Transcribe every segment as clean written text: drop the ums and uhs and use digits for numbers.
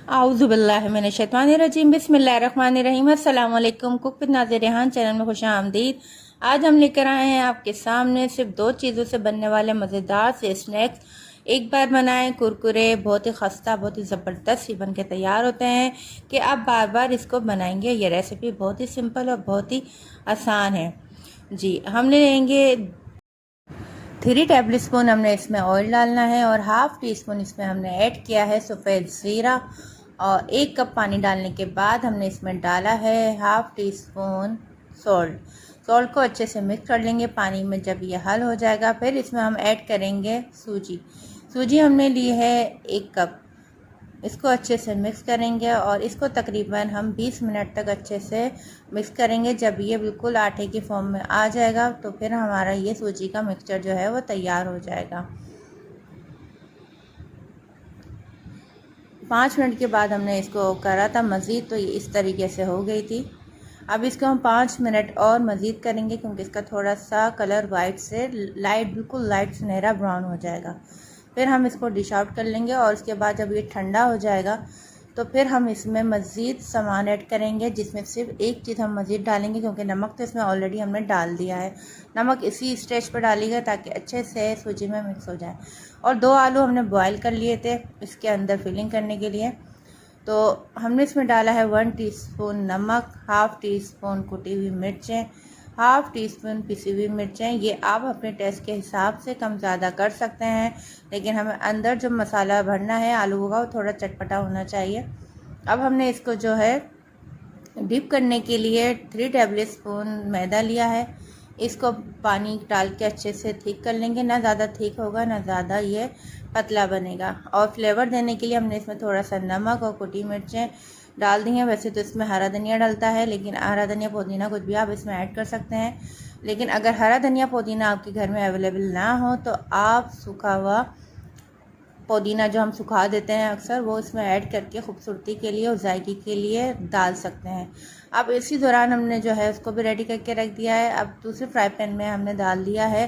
आऊज़ुबिल्लाहिमिनश्शैतानिर्रजीम बिस्मिल्लाहिर्रहमानिर्रहीम। अस्सलाम वालेकुम। Cook with Nazir Rehan channel में खुश आमदीद। आज हम लेकर आए हैं आपके सामने सिर्फ दो चीज़ों से बनने वाले मज़ेदार से स्नैक्स। एक बार बनाएं, कुरकुरे बहुत ही खस्ता बहुत ही ज़बरदस्त ही बन के तैयार होते हैं कि आप बार बार इसको बनाएंगे। ये रेसिपी बहुत ही सिंपल और बहुत ही आसान है। जी, हमने लेंगे 3 टेबल स्पून हमने इसमें ऑयल डालना है और हाफ़ टी स्पून इसमें हमने ऐड किया है सफ़ेद ज़ीरा। और 1 कप पानी डालने के बाद हमने इसमें डाला है हाफ़ टी स्पून सॉल्ट को अच्छे से मिक्स कर लेंगे पानी में। जब ये हल हो जाएगा फिर इसमें हम ऐड करेंगे सूजी हमने ली है 1 कप। इसको अच्छे से मिक्स करेंगे और इसको तकरीबन हम 20 मिनट तक अच्छे से मिक्स करेंगे। जब ये बिल्कुल आटे की फॉर्म में आ जाएगा तो फिर हमारा ये सूजी का मिक्सचर जो है वो तैयार हो जाएगा। 5 मिनट के बाद हमने इसको करा था मज़ीद, तो ये इस तरीके से हो गई थी। अब इसको हम 5 मिनट और मज़ीद करेंगे क्योंकि इसका थोड़ा सा कलर वाइट से लाइट बिल्कुल लाइट सुनहरा ब्राउन हो जाएगा। फिर हम इसको डिश आउट कर लेंगे और उसके बाद जब ये ठंडा हो जाएगा तो फिर हम इसमें मज़ीद सामान ऐड करेंगे, जिसमें सिर्फ एक चीज़ हम मज़ीद डालेंगे क्योंकि नमक तो इसमें ऑलरेडी हमने डाल दिया है। नमक इसी स्टेज पर डालिएगा ताकि अच्छे से सूजी में मिक्स हो जाए। और 2 आलू हमने बॉयल कर लिए थे इसके अंदर फिलिंग करने के लिए। तो हमने इसमें डाला है 1 टीस्पून नमक, हाफ़ टी स्पून कुटी हुई मिर्चें, हाफ़ टी स्पून पिसी हुई मिर्चें। ये आप अपने टेस्ट के हिसाब से कम ज़्यादा कर सकते हैं, लेकिन हमें अंदर जो मसाला भरना है आलू का वो थोड़ा चटपटा होना चाहिए। अब हमने इसको जो है डिप करने के लिए 3 टेबल स्पून मैदा लिया है। इसको पानी डाल के अच्छे से थिक कर लेंगे। ना ज़्यादा थिक होगा ना ज़्यादा ये पतला बनेगा। और फ्लेवर देने के लिए हमने इसमें थोड़ा सा नमक और कुटी मिर्चें डाल दी हैं। वैसे तो इसमें हरा धनिया डलता है, लेकिन हरा धनिया पुदीना कुछ भी आप इसमें ऐड कर सकते हैं। लेकिन अगर हरा धनिया पुदीना आपके घर में अवेलेबल ना हो तो आप सूखा हुआ पुदीना जो हम सुखा देते हैं अक्सर, वो इसमें ऐड करके खूबसूरती के लिए और जायके के लिए डाल सकते हैं। अब इसी दौरान हमने जो है उसको भी रेडी करके रख दिया है। अब दूसरे फ्राई पैन में हमने डाल दिया है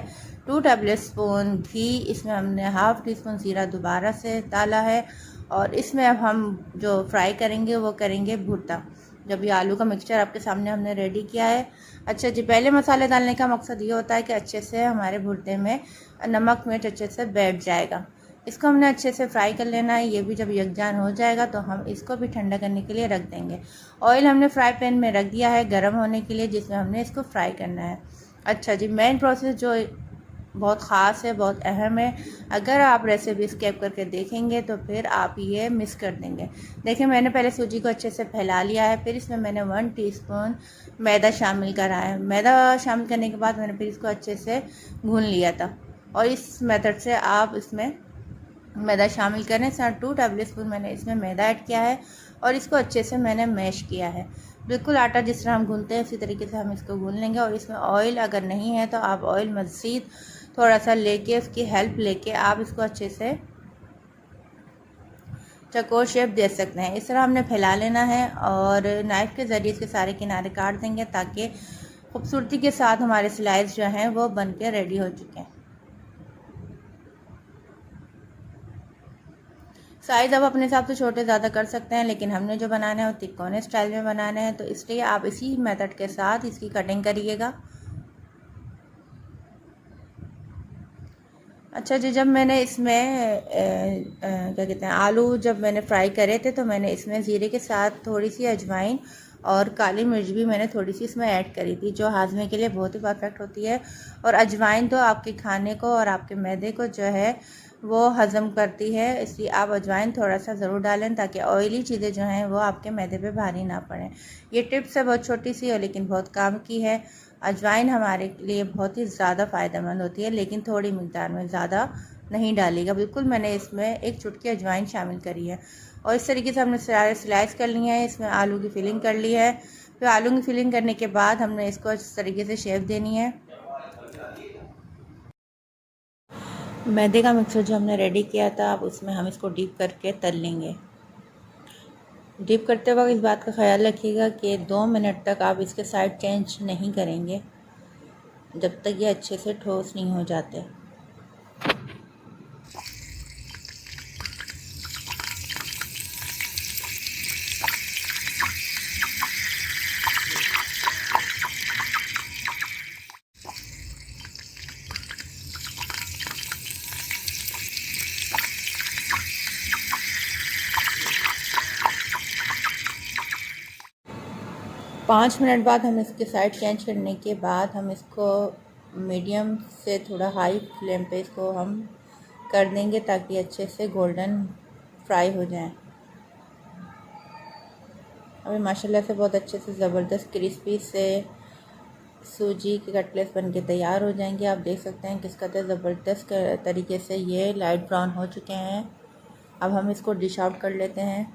2 टेबल स्पून घी। इसमें हमने हाफ़ टी स्पून ज़ीरा दोबारा से डाला है और इसमें अब हम जो फ्राई करेंगे वो करेंगे भुट्टा। जब ये आलू का मिक्सचर आपके सामने हमने रेडी किया है। अच्छा जी, पहले मसाले डालने का मकसद ये होता है कि अच्छे से हमारे भुट्टे में नमक मिर्च अच्छे से बैठ जाएगा। इसको हमने अच्छे से फ्राई कर लेना है। ये भी जब यकजान हो जाएगा तो हम इसको भी ठंडा करने के लिए रख देंगे। ऑयल हमने फ्राई पैन में रख दिया है गर्म होने के लिए, जिसमें हमने इसको फ्राई करना है। अच्छा जी, मेन प्रोसेस जो बहुत ख़ास है, बहुत अहम है, अगर आप रेसिपी स्किप करके देखेंगे तो फिर आप ये मिस कर देंगे। देखिए, मैंने पहले सूजी को अच्छे से फैला लिया है, फिर इसमें मैंने 1 टीस्पून मैदा शामिल करा है। मैदा शामिल करने के बाद मैंने फिर इसको अच्छे से भून लिया था। और इस मेथड से आप इसमें मैदा शामिल करें। 2 टेबल स्पून मैंने इसमें मैदा ऐड किया है और इसको अच्छे से मैंने मैश किया है। बिल्कुल आटा जिस तरह हम गूंथते हैं उसी तरीके से हम इसको गूंथ लेंगे। और इसमें ऑयल अगर नहीं है तो आप ऑयल मज़ीद थोड़ा सा लेके उसकी हेल्प लेके आप इसको अच्छे से चकोर शेप दे सकते हैं। इस तरह हमने फैला लेना है और नाइफ़ के ज़रिए इसके सारे किनारे काट देंगे ताकि खूबसूरती के साथ हमारे स्लाइस जो हैं वो बन के रेडी हो चुके हैं। साइज़ आप अपने हिसाब से छोटे ज़्यादा कर सकते हैं, लेकिन हमने जो बनाना है वो तिकोने स्टाइल में बनाना है, तो इसलिए आप इसी मेथड के साथ इसकी कटिंग करिएगा। अच्छा जी, जब मैंने इसमें क्या कहते हैं आलू जब मैंने फ्राई करे थे तो मैंने इसमें ज़ीरे के साथ थोड़ी सी अजवाइन और काली मिर्च भी मैंने थोड़ी सी इसमें ऐड करी थी, जो हाजमे के लिए बहुत ही परफेक्ट होती है। और अजवाइन तो आपके खाने को और आपके मैदे को जो है वो हज़म करती है, इसलिए आप अजवाइन थोड़ा सा ज़रूर डालें ताकि ऑयली चीज़ें जो हैं वो आपके मैदे पे भारी ना पड़ें। ये टिप्स है बहुत छोटी सी है लेकिन बहुत काम की है। अजवाइन हमारे लिए बहुत ही ज़्यादा फ़ायदेमंद होती है, लेकिन थोड़ी मिकदार में, ज़्यादा नहीं डालिएगा। बिल्कुल मैंने इसमें 1 चुटकी अजवाइन शामिल करी है। और इस तरीके से हमने सारे स्लाइस कर लिए हैं। इसमें आलू की फिलिंग कर ली है। फिर आलू की फिलिंग करने के बाद हमने इसको इस तरीके से शेप देनी है। मैदे का मिक्सर जो हमने रेडी किया था अब उसमें हम इसको डीप करके तल लेंगे। डीप करते वक्त इस बात का ख्याल रखिएगा कि 2 मिनट तक आप इसके साइड चेंज नहीं करेंगे जब तक ये अच्छे से ठोस नहीं हो जाते। 5 मिनट बाद हम इसके साइड चेंज करने के बाद हम इसको मीडियम से थोड़ा हाई फ्लेम पे इसको हम कर देंगे ताकि अच्छे से गोल्डन फ्राई हो जाए। अभी माशाल्लाह से बहुत अच्छे से ज़बरदस्त क्रिस्पी से सूजी के कटलेट्स बन के तैयार हो जाएंगे। आप देख सकते हैं किस कदर ज़बरदस्त तरीके से ये लाइट ब्राउन हो चुके हैं। अब हम इसको डिश आउट कर लेते हैं।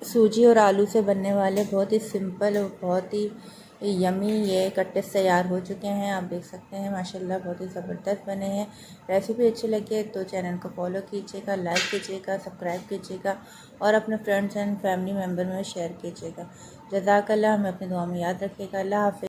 सूजी और आलू से बनने वाले बहुत ही सिंपल और बहुत ही यमी ये कटलेट्स तैयार हो चुके हैं। आप देख सकते हैं माशाल्लाह बहुत ही ज़बरदस्त बने हैं। रेसिपी अच्छी लगे तो चैनल को फॉलो कीजिएगा, लाइक कीजिएगा, सब्सक्राइब कीजिएगा और अपने फ्रेंड्स एंड फैमिली मेम्बर में शेयर कीजिएगा। जज़ाकल्लाह, हमें अपनी दुआ में याद रखिएगा। अल्लाह हाफ़िज़।